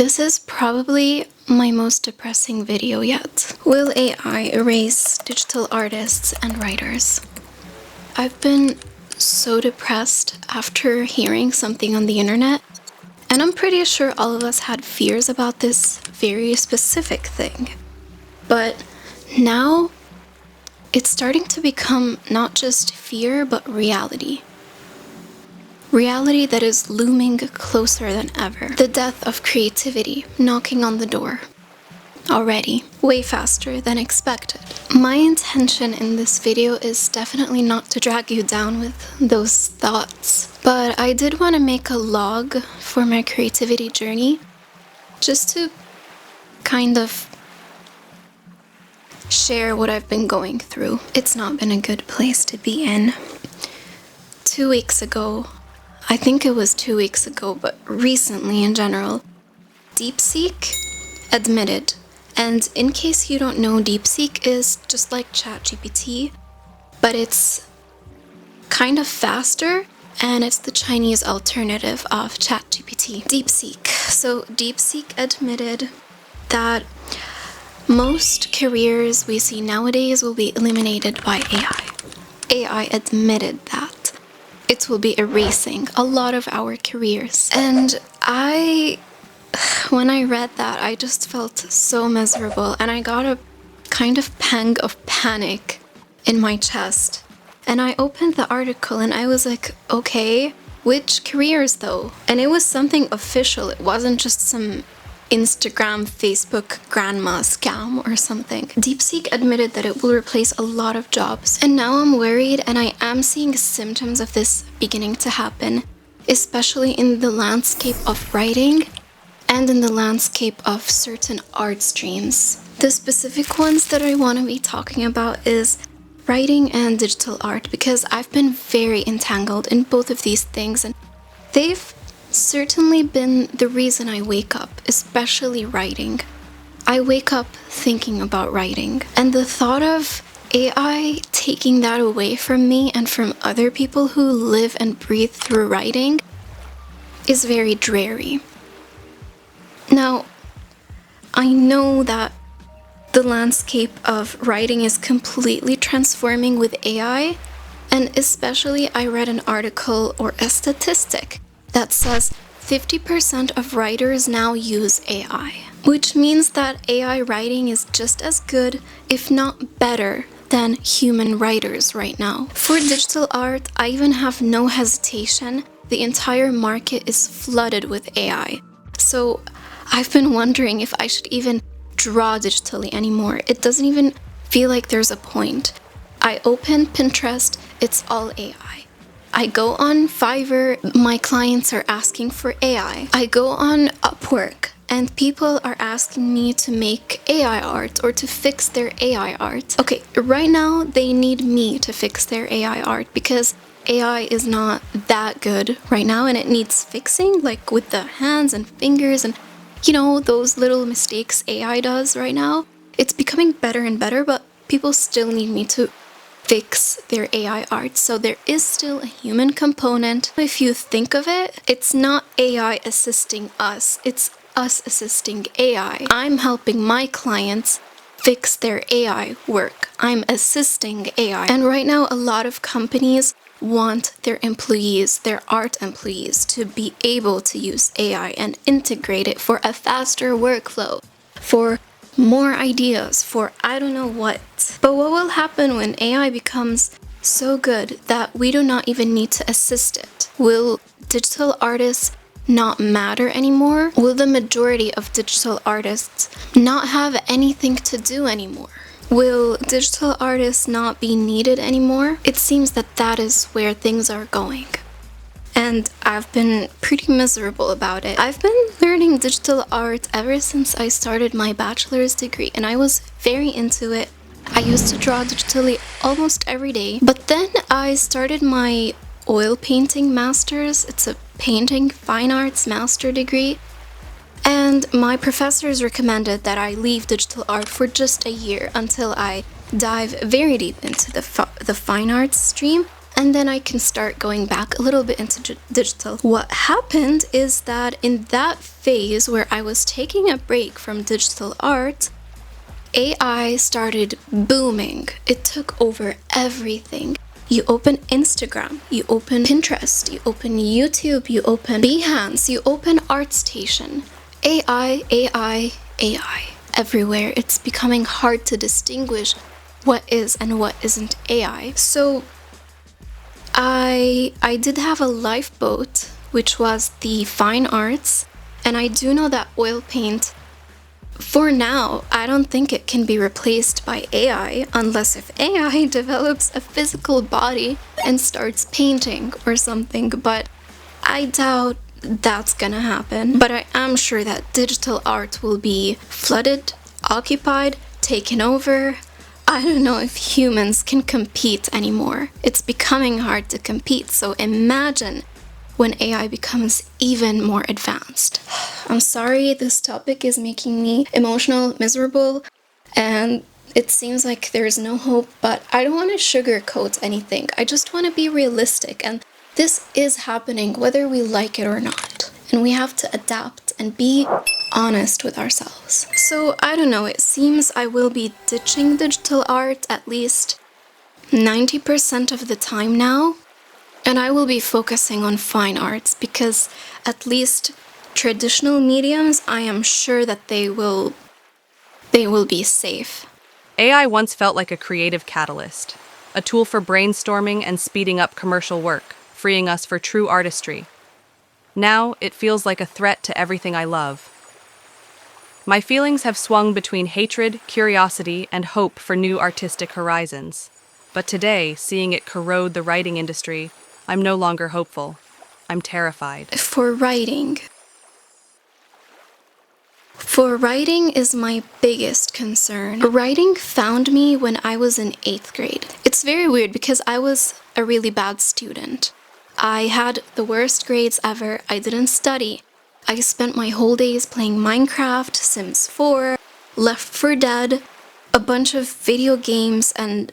This is probably my most depressing video yet. Will AI erase digital artists and writers? I've been so depressed after hearing something on the internet, and I'm pretty sure all of us had fears about this very specific thing. But now, it's starting to become not just fear, but reality. Reality that is looming closer than ever. The death of creativity knocking on the door. Already, way faster than expected. My intention in this video is definitely not to drag you down with those thoughts, but I did want to make a log for my creativity journey, just to kind of share what I've been going through. It's not been a good place to be in. 2 weeks ago, I think it was 2 weeks ago, but recently in general, DeepSeek admitted, and in case you don't know, DeepSeek is just like ChatGPT, but it's kind of faster, and it's the Chinese alternative of ChatGPT. DeepSeek. So DeepSeek admitted that most careers we see nowadays will be eliminated by AI. AI admitted that it will be erasing a lot of our careers. And when I read that, I just felt so miserable, and I got a kind of pang of panic in my chest. And I opened the article and I was like, okay, which careers though? And it was something official. It wasn't just some Instagram, Facebook grandma scam or something. DeepSeek admitted that it will replace a lot of jobs. And now I'm worried, and I am seeing symptoms of this beginning to happen, especially in the landscape of writing and in the landscape of certain art streams. The specific ones that I want to be talking about is writing and digital art, because I've been very entangled in both of these things, and they've certainly been the reason I wake up, especially writing. I wake up thinking about writing, and the thought of AI taking that away from me and from other people who live and breathe through writing is very dreary. Now, I know that the landscape of writing is completely transforming with AI, and especially I read an article or a statistic that says 50% of writers now use AI, which means that AI writing is just as good, if not better, than human writers right now. For digital art, I even have no hesitation. The entire market is flooded with AI. So I've been wondering if I should even draw digitally anymore. It doesn't even feel like there's a point. I open Pinterest, it's all AI. I go on Fiverr, my clients are asking for AI. I go on Upwork, and people are asking me to make AI art or to fix their AI art. Okay, right now they need me to fix their AI art because AI is not that good right now, and it needs fixing, like with the hands and fingers and, you know, those little mistakes AI does right now. It's becoming better and better, but people still need me to fix their AI art. So there is still a human component. If you think of it, it's not AI assisting us, it's us assisting AI. I'm helping my clients fix their AI work. I'm assisting AI. And right now, a lot of companies want their employees, their art employees, to be able to use AI and integrate it for a faster workflow, for more ideas, for I don't know what. But what will happen when AI becomes so good that we do not even need to assist it? Will digital artists not matter anymore? Will the majority of digital artists not have anything to do anymore? Will digital artists not be needed anymore? It seems that that is where things are going. And I've been pretty miserable about it. I've been learning digital art ever since I started my bachelor's degree, and I was very into it. I used to draw digitally almost every day, but then I started my oil painting master's. It's a painting fine arts master degree, and my professors recommended that I leave digital art for just a year until I dive very deep into the fine arts stream. and then I can start going back a little bit into digital. What happened is that in that phase where I was taking a break from digital art, AI started booming. It took over everything. You open Instagram, you open Pinterest, you open YouTube, you open Behance, you open ArtStation. AI, AI, AI. Everywhere. It's becoming hard to distinguish what is and what isn't AI. So I did have a lifeboat, which was the fine arts, and I do know that oil paint, for now, I don't think it can be replaced by AI unless if AI develops a physical body and starts painting or something, but I doubt that's gonna happen. But I am sure that digital art will be flooded, occupied, taken over. I don't know if humans can compete anymore. It's becoming hard to compete, so imagine when AI becomes even more advanced. I'm sorry, this topic is making me emotional, miserable, and it seems like there is no hope, but I don't want to sugarcoat anything. I just want to be realistic, and this is happening whether we like it or not. And we have to adapt and be honest with ourselves. So I don't know, it seems I will be ditching digital art at least 90% of the time now. And I will be focusing on fine arts because at least traditional mediums, I am sure that they will be safe. AI once felt like a creative catalyst, a tool for brainstorming and speeding up commercial work, freeing us for true artistry. Now, it feels like a threat to everything I love. My feelings have swung between hatred, curiosity, and hope for new artistic horizons. But today, seeing it corrode the writing industry, I'm no longer hopeful. I'm terrified. For writing is my biggest concern. Writing found me when I was in 8th grade. It's very weird because I was a really bad student. I had the worst grades ever. I didn't study. I spent my whole days playing Minecraft, Sims 4, Left 4 Dead, a bunch of video games, and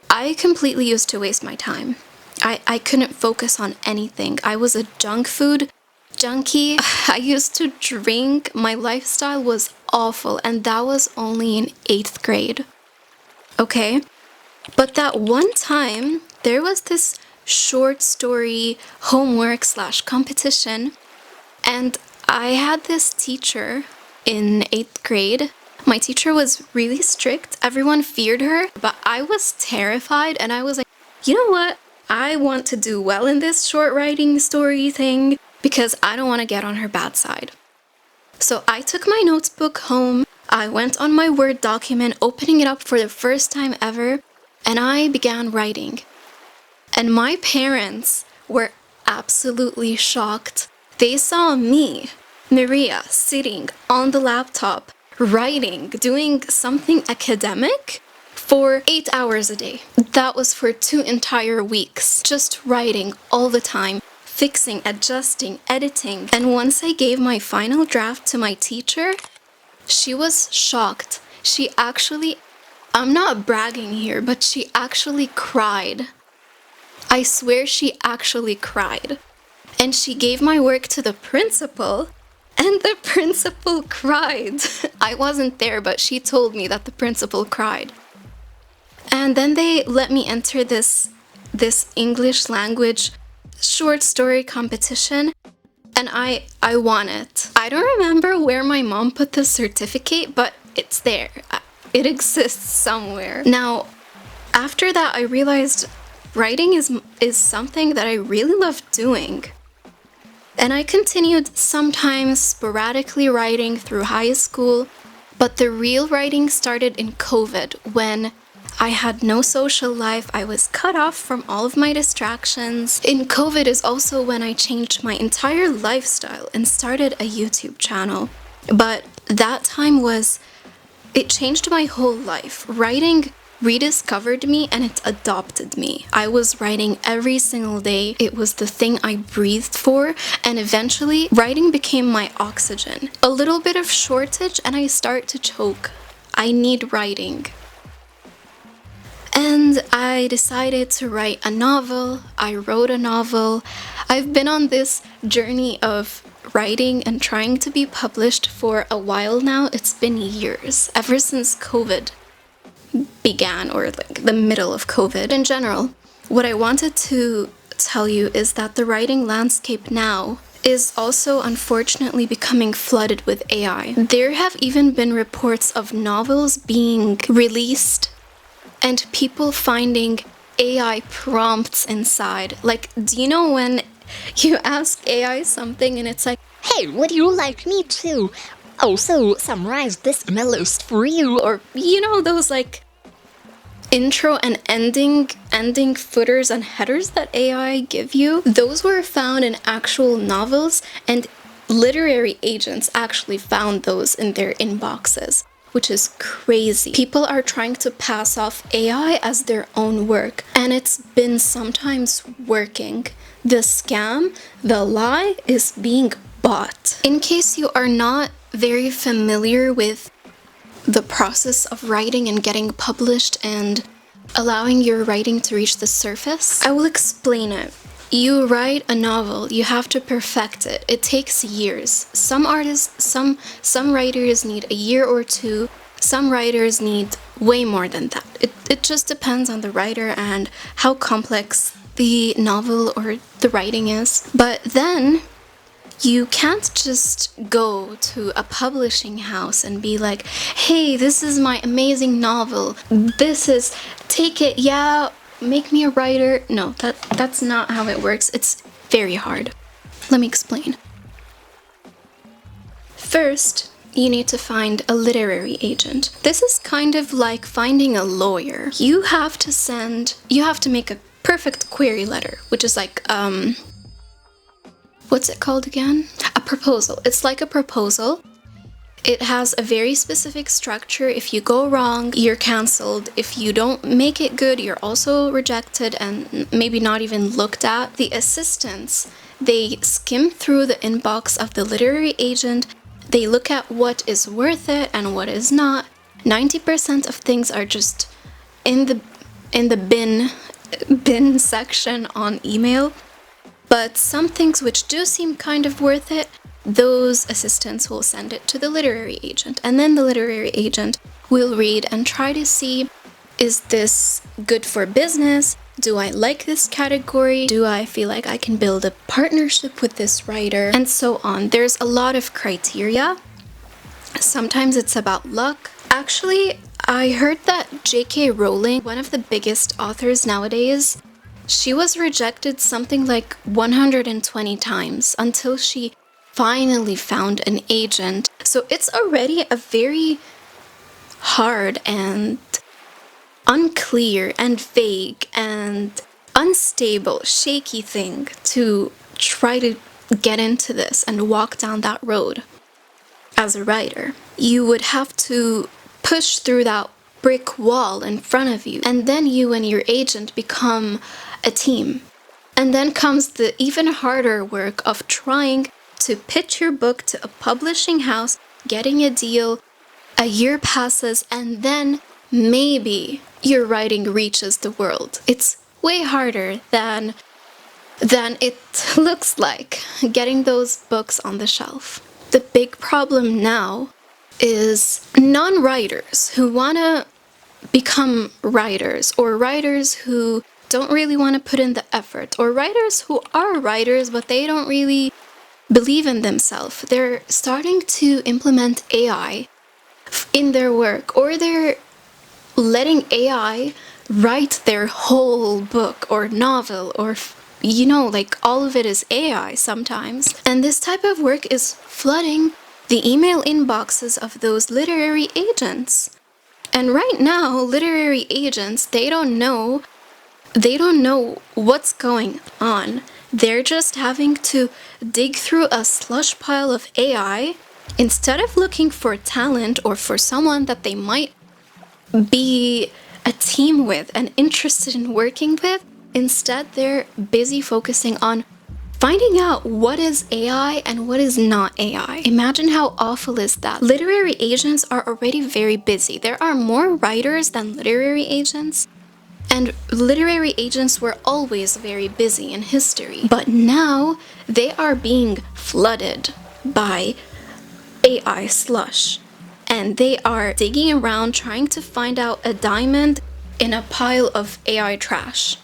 I completely used to waste my time. I couldn't focus on anything. I was a junk food junkie. I used to drink. My lifestyle was awful, and that was only in 8th grade. Okay? But that one time, there was this short story homework / competition, and I had this teacher in 8th grade. My teacher was really strict. Everyone feared her, but I was terrified, and I was like, you know what? I want to do well in this short writing story thing because I don't want to get on her bad side. So I took my notebook home, I went on my Word document, opening it up for the first time ever, and I began writing. And my parents were absolutely shocked. They saw me, Maria, sitting on the laptop, writing, doing something academic for 8 hours a day. That was for 2 entire weeks, just writing all the time, fixing, adjusting, editing. And once I gave my final draft to my teacher, she was shocked. She actually, I'm not bragging here, but she actually cried. I swear she actually cried. And she gave my work to the principal, and the principal cried. I wasn't there, but she told me that the principal cried. And then they let me enter this English language short story competition, and I won it. I don't remember where my mom put the certificate, but it's there. It exists somewhere. Now, after that, I realized writing is something that I really love doing. And I continued sometimes sporadically writing through high school, but the real writing started in COVID when I had no social life. I was cut off from all of my distractions. In COVID is also when I changed my entire lifestyle and started a YouTube channel. But that time it changed my whole life. Writing rediscovered me and it adopted me. I was writing every single day. It was the thing I breathed for, and eventually writing became my oxygen. A little bit of shortage and I start to choke. I need writing. And I decided to write a novel. I wrote a novel. I've been on this journey of writing and trying to be published for a while now. It's been years, ever since COVID began, or like the middle of COVID in general. What I wanted to tell you is that the writing landscape now is also unfortunately becoming flooded with AI. There have even been reports of novels being released and people finding AI prompts inside. Like, do you know when you ask AI something and it's like, Hey, would you like me to also summarize this in a list for you? or you know, those like intro and ending footers and headers that AI give you? Those were found in actual novels, and literary agents actually found those in their inboxes, which is crazy. People are trying to pass off AI as their own work, and it's been sometimes working. The scam, the lie is being bought. In case you are not very familiar with the process of writing and getting published and allowing your writing to reach the surface, I will explain it. You write a novel, you have to perfect it. It takes years. Some artists, some writers need a year or two. Some writers need way more than that. It just depends on the writer and how complex the novel or the writing is. But then you can't just go to a publishing house and be like, hey, this is my amazing novel. Take it, yeah, make me a writer. No, that's not how it works. It's very hard. Let me explain. First, you need to find a literary agent. This is kind of like finding a lawyer. You have to make a perfect query letter, which is like, what's it called again? A proposal. It's like a proposal. It has a very specific structure. If you go wrong, you're cancelled. If you don't make it good, you're also rejected and maybe not even looked at. The assistants, they skim through the inbox of the literary agent. They look at what is worth it and what is not. 90% of things are just in the bin section on email. But some things which do seem kind of worth it, those assistants will send it to the literary agent. And then the literary agent will read and try to see, is this good for business? Do I like this category? Do I feel like I can build a partnership with this writer? And so on. There's a lot of criteria. Sometimes it's about luck. Actually, I heard that J.K. Rowling, one of the biggest authors nowadays, she was rejected something like 120 times until she finally found an agent. So it's already a very hard and unclear and vague and unstable, shaky thing to try to get into this and walk down that road as a writer. You would have to push through that brick wall in front of you, and then you and your agent become a team. And then comes the even harder work of trying to pitch your book to a publishing house, getting a deal. A year passes, and then maybe your writing reaches the world. It's way harder than it looks like getting those books on the shelf. The big problem now is non-writers who want to become writers, or writers who don't really want to put in the effort, or writers who are writers but they don't really believe in themselves. They're starting to implement AI in their work, or they're letting AI write their whole book or novel, or like all of it is AI sometimes. And this type of work is flooding the email inboxes of those literary agents. And right now, literary agents, they don't know what's going on. They're just having to dig through a slush pile of AI instead of looking for talent or for someone that they might be a team with and interested in working with. Instead, they're busy focusing on finding out what is AI and what is not AI. Imagine how awful is that. Literary agents are already very busy. There are more writers than literary agents. And literary agents were always very busy in history. But now they are being flooded by AI slush. And they are digging around trying to find out a diamond in a pile of AI trash.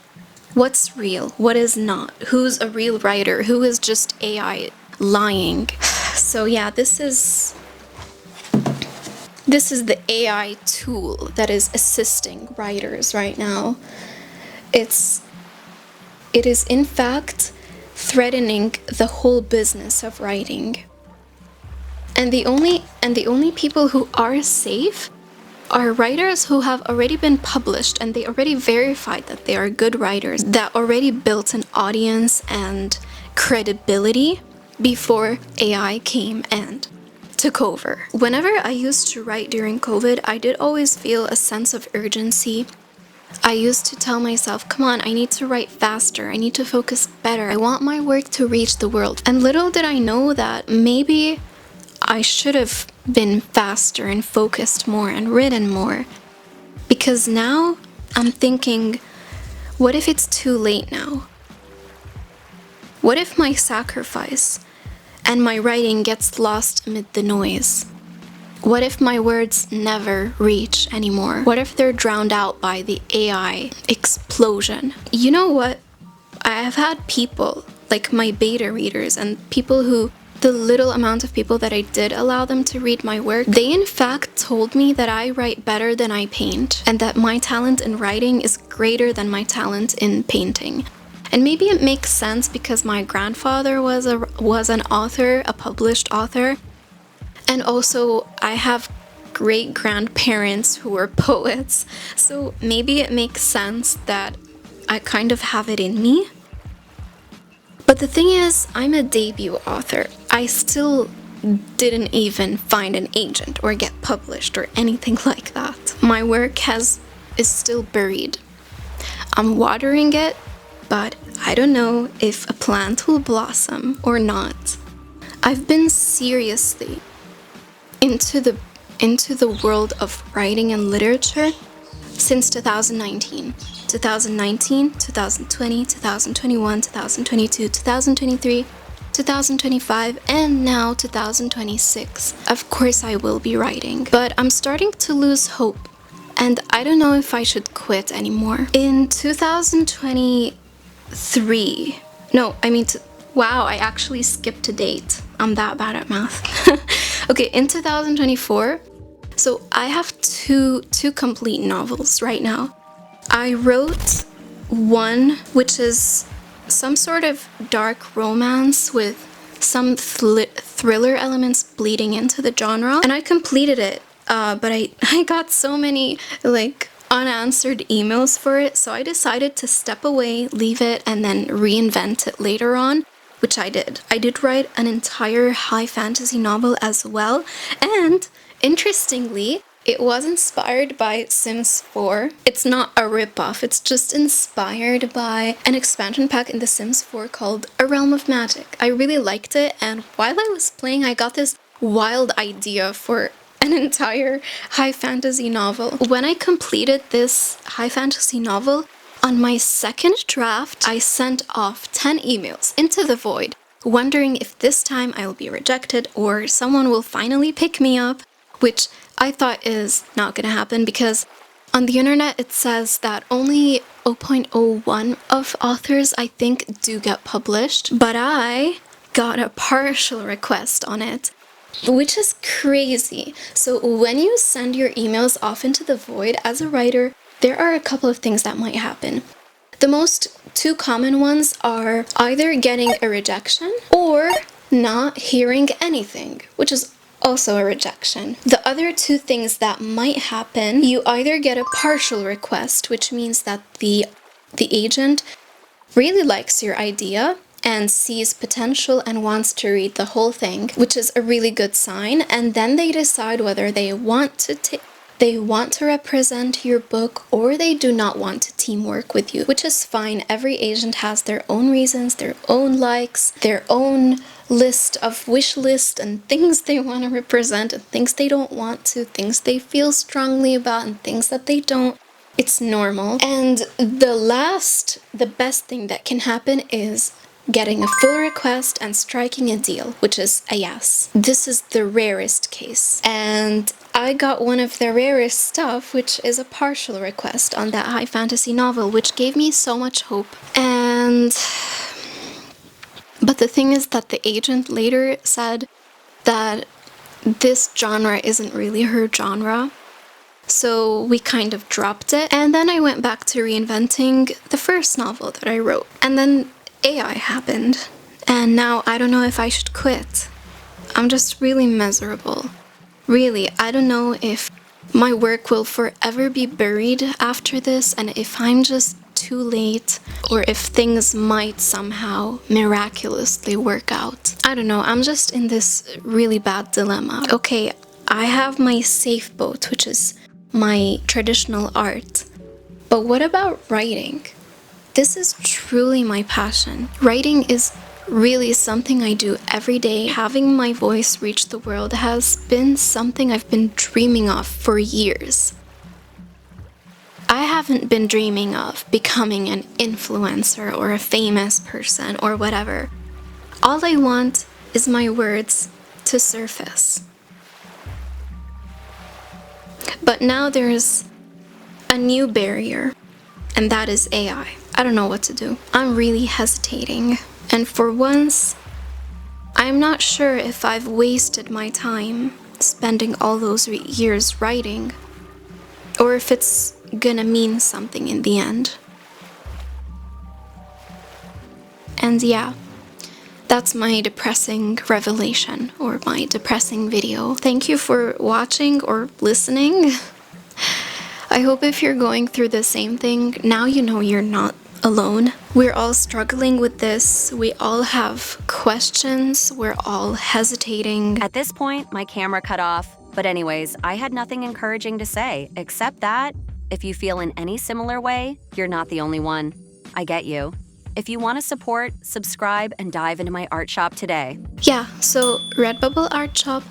What's real? What is not? Who's a real writer? Who is just AI lying? So yeah, this is the AI tool that is assisting writers right now. It is in fact threatening the whole business of writing. And the only people who are safe are writers who have already been published and they already verified that they are good writers, that already built an audience and credibility before AI came and took over. Whenever I used to write during COVID, I did always feel a sense of urgency. I used to tell myself, come on, I need to write faster, I need to focus better, I want my work to reach the world. And little did I know that maybe I should have been faster and focused more and written more. Because now I'm thinking, what if it's too late now? What if my sacrifice and my writing gets lost amid the noise? What if my words never reach anymore? What if they're drowned out by the AI explosion? You know what? I have had people, like my beta readers and people who, the little amount of people that I did allow them to read my work, they in fact told me that I write better than I paint and that my talent in writing is greater than my talent in painting. And maybe it makes sense because my grandfather was an author, a published author. And also I have great grandparents who were poets. So maybe it makes sense that I kind of have it in me. But the thing is, I'm a debut author. I still didn't even find an agent or get published or anything like that. My work is still buried. I'm watering it, but I don't know if a plant will blossom or not. I've been seriously into the world of writing and literature since 2019. 2019, 2020, 2021, 2022, 2023, 2025, and now 2026. Of course I will be writing, but I'm starting to lose hope, and I don't know if I should quit anymore. In 2023, wow, I actually skipped a date. I'm that bad at math. Okay, in 2024, so I have two complete novels right now. I wrote one which is some sort of dark romance with some thriller elements bleeding into the genre, and I completed it, but I got so many unanswered emails for it, so I decided to step away, leave it, and then reinvent it later on, which I did. I did write an entire high fantasy novel as well, and interestingly, it was inspired by Sims 4. It's not a ripoff, it's just inspired by an expansion pack in The Sims 4 called A Realm of Magic. I really liked it, and while I was playing, I got this wild idea for an entire high fantasy novel. When I completed this high fantasy novel, on my second draft, I sent off 10 emails into the void, wondering if this time I'll be rejected or someone will finally pick me up, which I thought is not gonna happen because on the internet it says that only 0.01 of authors, I think, do get published, but I got a partial request on it, which is crazy. So when you send your emails off into the void as a writer, there are a couple of things that might happen. The two common ones are either getting a rejection or not hearing anything, which is also a rejection. The other two things that might happen, you either get a partial request, which means that the agent really likes your idea and sees potential and wants to read the whole thing, which is a really good sign, and then they decide whether they want to represent your book or they do not want to teamwork with you, which is fine. Every agent has their own reasons, their own likes, their own wish list and things they want to represent and things they don't want to, things they feel strongly about and things that they don't. It's normal. And the best thing that can happen is getting a full request and striking a deal, which is a yes. This is the rarest case. And I got one of the rarest stuff, which is a partial request on that high fantasy novel, which gave me so much hope. But the thing is that the agent later said that this genre isn't really her genre. So we kind of dropped it. And then I went back to reinventing the first novel that I wrote. And then AI happened. And now I don't know if I should quit. I'm just really miserable. Really, I don't know if my work will forever be buried after this and if I'm just too late or if things might somehow miraculously work out. I don't know, I'm just in this really bad dilemma. Okay, I have my safe boat, which is my traditional art. But what about writing? This is truly my passion. Writing is really something I do every day. Having my voice reach the world has been something I've been dreaming of for years. I haven't been dreaming of becoming an influencer or a famous person or whatever. All I want is my words to surface. But now there's a new barrier, and that is AI. I don't know what to do. I'm really hesitating. And for once, I'm not sure if I've wasted my time spending all those years writing, or if it's gonna mean something in the end. And yeah, that's my depressing revelation, or my depressing video. Thank you for watching or listening. I hope if you're going through the same thing, now you know you're not alone. We're all struggling with this. We all have questions. We're all hesitating. At this point, my camera cut off. But anyways, I had nothing encouraging to say, except that if you feel in any similar way, you're not the only one. I get you. If you want to support, subscribe, and dive into my art shop today. Yeah, so Redbubble Art Shop.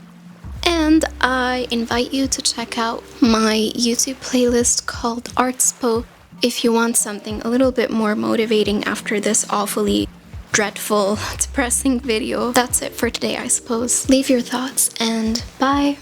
And I invite you to check out my YouTube playlist called Artspo if you want something a little bit more motivating after this awfully dreadful, depressing video. That's it for today, I suppose. Leave your thoughts and bye.